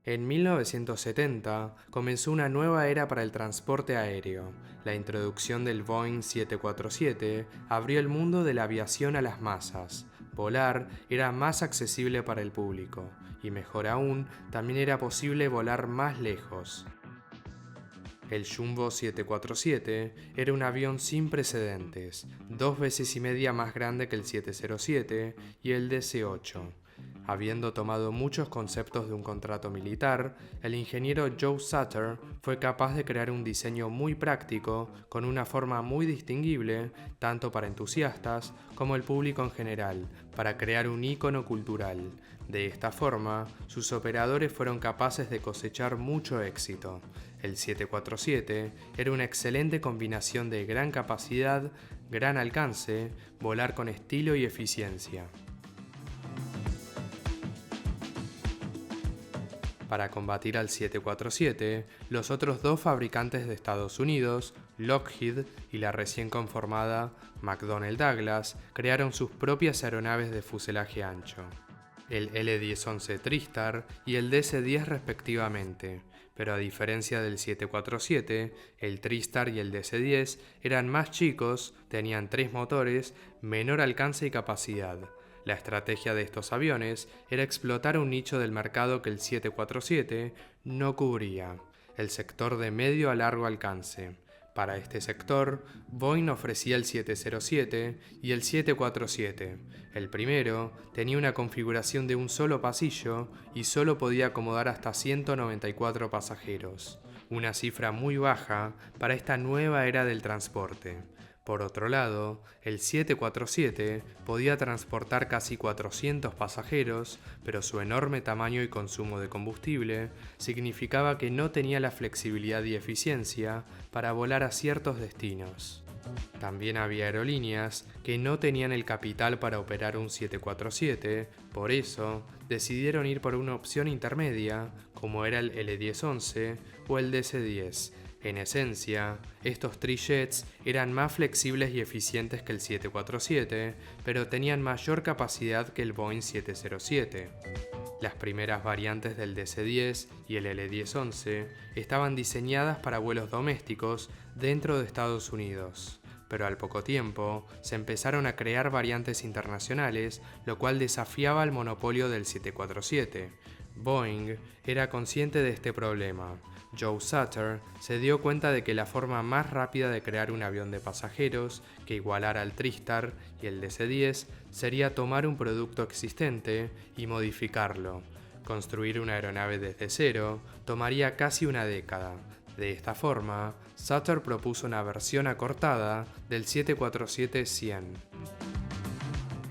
En 1970 comenzó una nueva era para el transporte aéreo. La introducción del Boeing 747 abrió el mundo de la aviación a las masas. Volar era más accesible para el público, y mejor aún, también era posible volar más lejos. El Jumbo 747 era un avión sin precedentes, 2 veces y media más grande que el 707 y el DC-8. Habiendo tomado muchos conceptos de un contrato militar, el ingeniero Joe Sutter fue capaz de crear un diseño muy práctico, con una forma muy distinguible, tanto para entusiastas como el público en general, para crear un ícono cultural. De esta forma, sus operadores fueron capaces de cosechar mucho éxito. El 747 era una excelente combinación de gran capacidad, gran alcance, volar con estilo y eficiencia. Para combatir al 747, los otros dos fabricantes de Estados Unidos, Lockheed y la recién conformada McDonnell Douglas, crearon sus propias aeronaves de fuselaje ancho, el L-1011 TriStar y el DC-10 respectivamente, pero a diferencia del 747, el TriStar y el DC-10 eran más chicos, tenían 3 motores, menor alcance y capacidad. La estrategia de estos aviones era explotar un nicho del mercado que el 747 no cubría, el sector de medio a largo alcance. Para este sector, Boeing ofrecía el 707 y el 747. El primero tenía una configuración de un solo pasillo y solo podía acomodar hasta 194 pasajeros, una cifra muy baja para esta nueva era del transporte. Por otro lado, el 747 podía transportar casi 400 pasajeros, pero su enorme tamaño y consumo de combustible significaba que no tenía la flexibilidad y eficiencia para volar a ciertos destinos. También había aerolíneas que no tenían el capital para operar un 747, por eso decidieron ir por una opción intermedia, como era el L-1011 o el DC-10. En esencia, estos trijets eran más flexibles y eficientes que el 747, pero tenían mayor capacidad que el Boeing 707. Las primeras variantes del DC-10 y el L-1011 estaban diseñadas para vuelos domésticos dentro de Estados Unidos, pero al poco tiempo se empezaron a crear variantes internacionales, lo cual desafiaba el monopolio del 747. Boeing era consciente de este problema. Joe Sutter se dio cuenta de que la forma más rápida de crear un avión de pasajeros que igualara al TriStar y el DC-10 sería tomar un producto existente y modificarlo. Construir una aeronave desde cero tomaría casi una década. De esta forma, Sutter propuso una versión acortada del 747-100.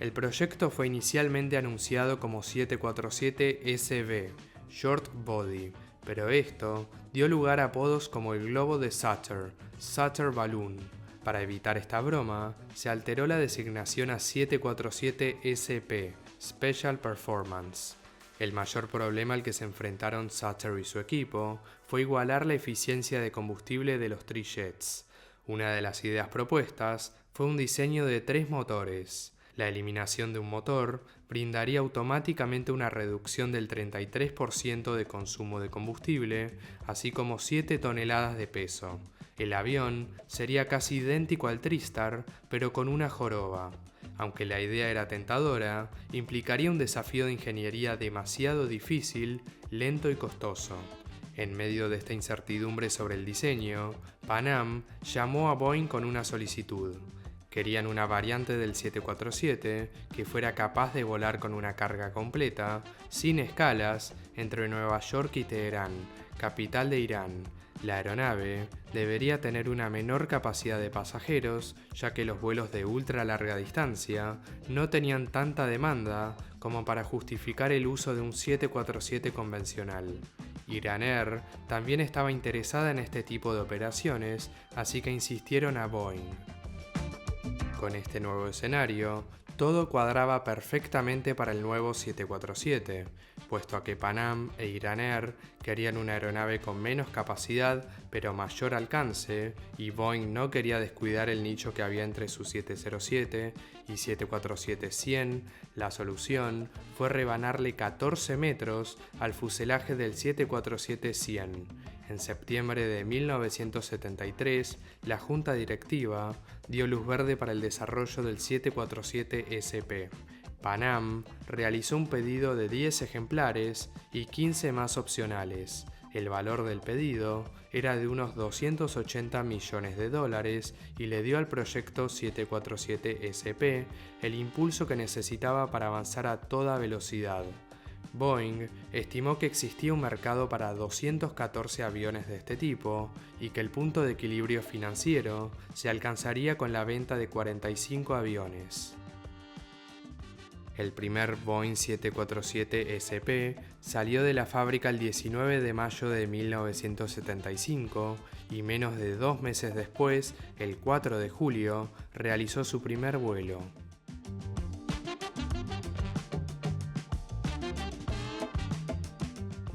El proyecto fue inicialmente anunciado como 747-SB, Short Body, pero esto dio lugar a apodos como el globo de Sutter, Sutter Balloon. Para evitar esta broma, se alteró la designación a 747SP, Special Performance. El mayor problema al que se enfrentaron Sutter y su equipo fue igualar la eficiencia de combustible de los trijets. Una de las ideas propuestas fue un diseño de 3 motores. La eliminación de un motor brindaría automáticamente una reducción del 33% de consumo de combustible, así como 7 toneladas de peso. El avión sería casi idéntico al TriStar, pero con una joroba. Aunque la idea era tentadora, implicaría un desafío de ingeniería demasiado difícil, lento y costoso. En medio de esta incertidumbre sobre el diseño, Pan Am llamó a Boeing con una solicitud. Querían una variante del 747 que fuera capaz de volar con una carga completa, sin escalas, entre Nueva York y Teherán, capital de Irán. La aeronave debería tener una menor capacidad de pasajeros, ya que los vuelos de ultra larga distancia no tenían tanta demanda como para justificar el uso de un 747 convencional. Iran Air también estaba interesada en este tipo de operaciones, así que insistieron a Boeing. Con este nuevo escenario, todo cuadraba perfectamente para el nuevo 747. puesto a que Pan Am e Iran Air querían una aeronave con menos capacidad pero mayor alcance, y Boeing no quería descuidar el nicho que había entre su 707 y 747-100, la solución fue rebanarle 14 metros al fuselaje del 747-100. En septiembre de 1973, la junta directiva dio luz verde para el desarrollo del 747SP. Pan Am realizó un pedido de 10 ejemplares y 15 más opcionales. El valor del pedido era de unos $280 millones y le dio al proyecto 747SP el impulso que necesitaba para avanzar a toda velocidad. Boeing estimó que existía un mercado para 214 aviones de este tipo y que el punto de equilibrio financiero se alcanzaría con la venta de 45 aviones. El primer Boeing 747SP salió de la fábrica el 19 de mayo de 1975 y menos de 2 meses después, el 4 de julio, realizó su primer vuelo.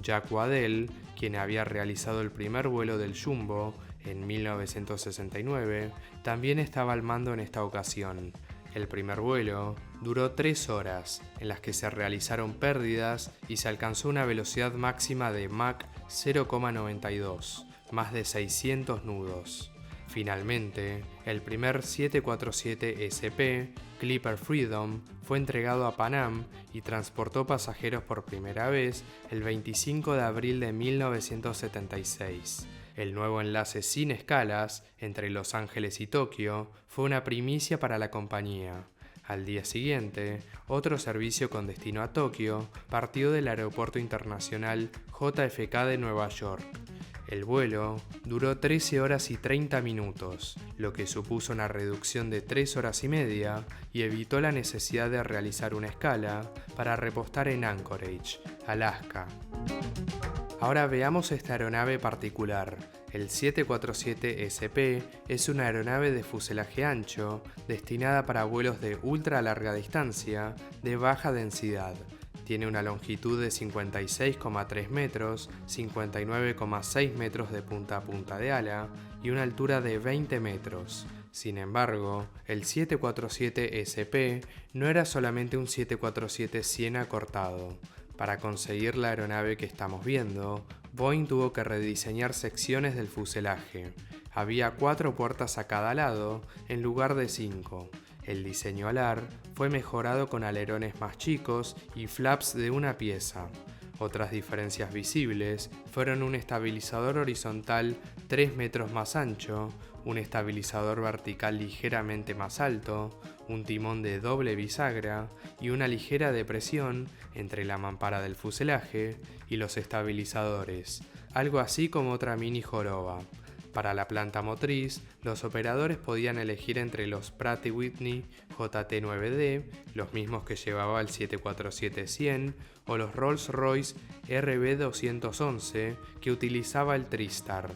Jacques Waddell, quien había realizado el primer vuelo del Jumbo en 1969, también estaba al mando en esta ocasión. El primer vuelo duró 3 horas, en las que se realizaron pérdidas y se alcanzó una velocidad máxima de Mach 0,92, más de 600 nudos. Finalmente, el primer 747SP, Clipper Freedom, fue entregado a Pan Am y transportó pasajeros por primera vez el 25 de abril de 1976. El nuevo enlace sin escalas entre Los Ángeles y Tokio fue una primicia para la compañía. Al día siguiente, otro servicio con destino a Tokio partió del Aeropuerto Internacional JFK de Nueva York. El vuelo duró 13 horas y 30 minutos, lo que supuso una reducción de 3 horas y media y evitó la necesidad de realizar una escala para repostar en Anchorage, Alaska. Ahora veamos esta aeronave particular. El 747SP es una aeronave de fuselaje ancho destinada para vuelos de ultra larga distancia de baja densidad. Tiene una longitud de 56,3 metros, 59,6 metros de punta a punta de ala y una altura de 20 metros. Sin embargo, el 747SP no era solamente un 747-100 acortado. Para conseguir la aeronave que estamos viendo, Boeing tuvo que rediseñar secciones del fuselaje. Había 4 puertas a cada lado en lugar de 5. El diseño alar fue mejorado con alerones más chicos y flaps de una pieza. Otras diferencias visibles fueron un estabilizador horizontal 3 metros más ancho, un estabilizador vertical ligeramente más alto, un timón de doble bisagra y una ligera depresión entre la mampara del fuselaje y los estabilizadores, algo así como otra mini joroba. Para la planta motriz, los operadores podían elegir entre los Pratt & Whitney JT9D, los mismos que llevaba el 747-100, o los Rolls-Royce RB211, que utilizaba el TriStar.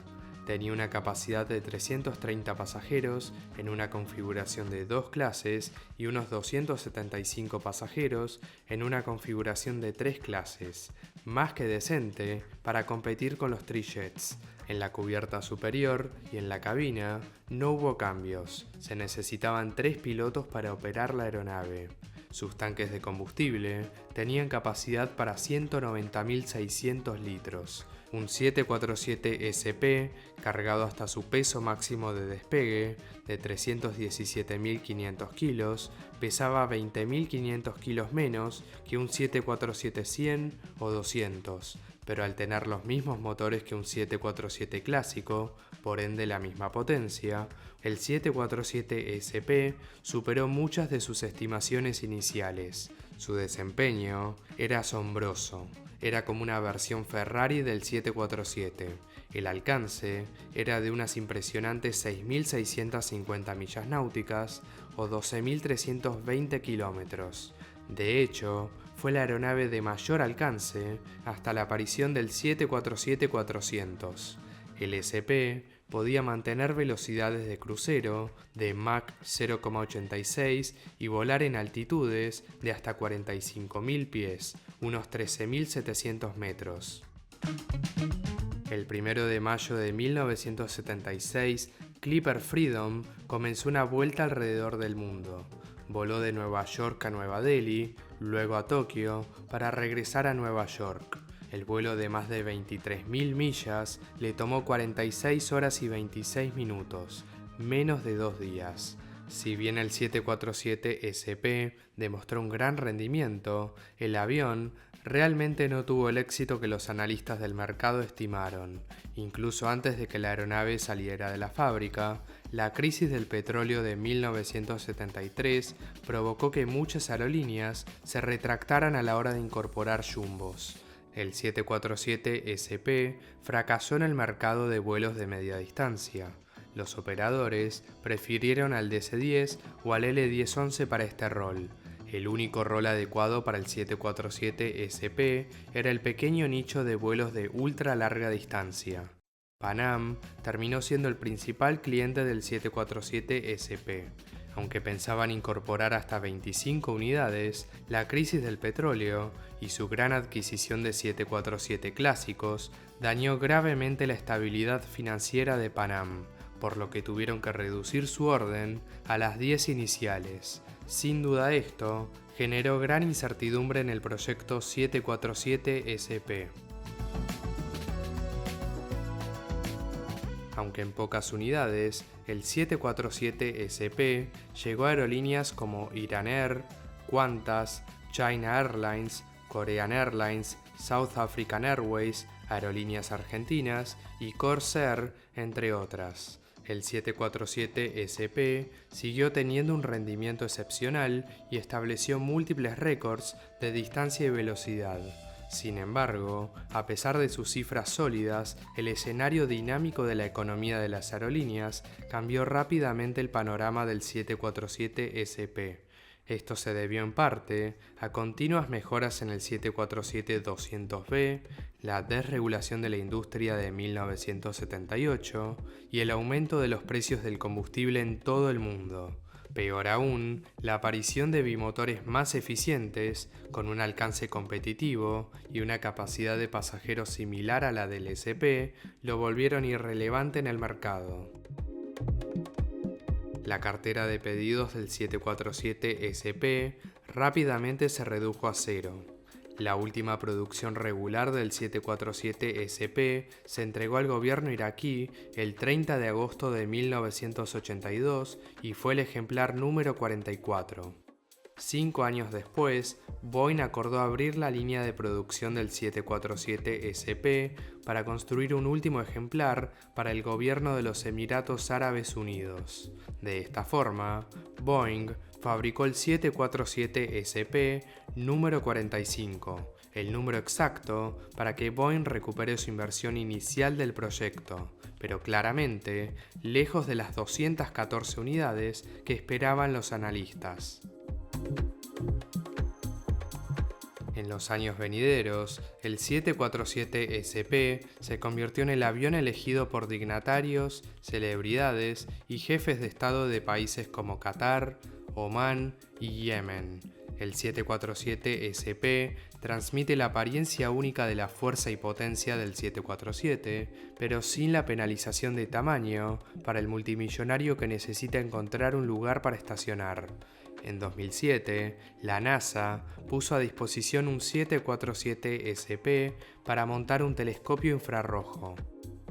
Tenía una capacidad de 330 pasajeros en una configuración de 2 clases y unos 275 pasajeros en una configuración de 3 clases, más que decente para competir con los tri-jets. En la cubierta superior y en la cabina no hubo cambios, se necesitaban 3 pilotos para operar la aeronave. Sus tanques de combustible tenían capacidad para 190.600 litros. Un 747SP, cargado hasta su peso máximo de despegue de 317.500 kilos, pesaba 20.500 kilos menos que un 747-100 o 200, pero al tener los mismos motores que un 747 clásico, por ende la misma potencia, el 747SP superó muchas de sus estimaciones iniciales. Su desempeño era asombroso. Era como una versión Ferrari del 747. El alcance era de unas impresionantes 6.650 millas náuticas o 12.320 kilómetros. De hecho, fue la aeronave de mayor alcance hasta la aparición del 747-400. El SP podía mantener velocidades de crucero de Mach 0,86 y volar en altitudes de hasta 45.000 pies, unos 13.700 metros. El 1 de mayo de 1976, Clipper Freedom comenzó una vuelta alrededor del mundo. Voló de Nueva York a Nueva Delhi, luego a Tokio, para regresar a Nueva York. El vuelo de más de 23.000 millas le tomó 46 horas y 26 minutos, menos de 2 días. Si bien el 747 SP demostró un gran rendimiento, el avión realmente no tuvo el éxito que los analistas del mercado estimaron. Incluso antes de que la aeronave saliera de la fábrica, la crisis del petróleo de 1973 provocó que muchas aerolíneas se retractaran a la hora de incorporar jumbos. El 747 SP fracasó en el mercado de vuelos de media distancia. Los operadores prefirieron al DC-10 o al L-1011 para este rol. El único rol adecuado para el 747 SP era el pequeño nicho de vuelos de ultra larga distancia. Pan Am terminó siendo el principal cliente del 747 SP. Aunque pensaban incorporar hasta 25 unidades, la crisis del petróleo y su gran adquisición de 747 clásicos dañó gravemente la estabilidad financiera de Pan Am, por lo que tuvieron que reducir su orden a las 10 iniciales. Sin duda esto generó gran incertidumbre en el proyecto 747 SP. Aunque en pocas unidades, el 747 SP llegó a aerolíneas como Iran Air, Qantas, China Airlines, Korean Airlines, South African Airways, Aerolíneas Argentinas y Corsair, entre otras. El 747 SP siguió teniendo un rendimiento excepcional y estableció múltiples récords de distancia y velocidad. Sin embargo, a pesar de sus cifras sólidas, el escenario dinámico de la economía de las aerolíneas cambió rápidamente el panorama del 747 SP. Esto se debió en parte a continuas mejoras en el 747-200B, la desregulación de la industria de 1978 y el aumento de los precios del combustible en todo el mundo. Peor aún, la aparición de bimotores más eficientes, con un alcance competitivo y una capacidad de pasajeros similar a la del SP, lo volvieron irrelevante en el mercado. La cartera de pedidos del 747 SP rápidamente se redujo a cero. La última producción regular del 747 SP se entregó al gobierno iraquí el 30 de agosto de 1982 y fue el ejemplar número 44. 5 años después, Boeing acordó abrir la línea de producción del 747 SP para construir un último ejemplar para el gobierno de los Emiratos Árabes Unidos. De esta forma, Boeing fabricó el 747 SP número 45, el número exacto para que Boeing recupere su inversión inicial del proyecto, pero claramente lejos de las 214 unidades que esperaban los analistas. En los años venideros, el 747 SP se convirtió en el avión elegido por dignatarios, celebridades y jefes de estado de países como Qatar, Omán y Yemen. El 747 SP transmite la apariencia única de la fuerza y potencia del 747, pero sin la penalización de tamaño para el multimillonario que necesita encontrar un lugar para estacionar. En 2007, la NASA puso a disposición un 747 SP para montar un telescopio infrarrojo.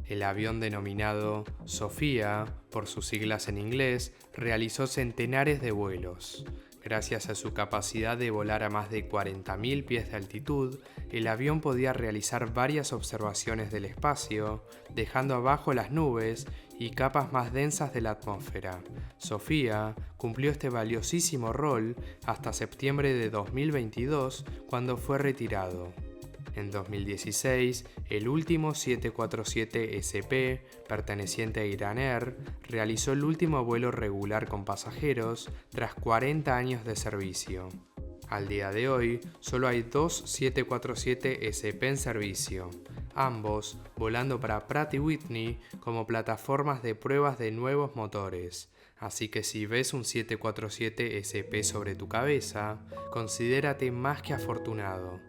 El avión denominado SOFIA, por sus siglas en inglés, realizó centenares de vuelos. Gracias a su capacidad de volar a más de 40.000 pies de altitud, el avión podía realizar varias observaciones del espacio, dejando abajo las nubes y capas más densas de la atmósfera. SOFIA cumplió este valiosísimo rol hasta septiembre de 2022, cuando fue retirado. En 2016, el último 747 SP, perteneciente a Iran Air, realizó el último vuelo regular con pasajeros tras 40 años de servicio. Al día de hoy, solo hay 2 747 SP en servicio. ambos volando para Pratt & Whitney como plataformas de pruebas de nuevos motores. Así que si ves un 747 SP sobre tu cabeza, considérate más que afortunado.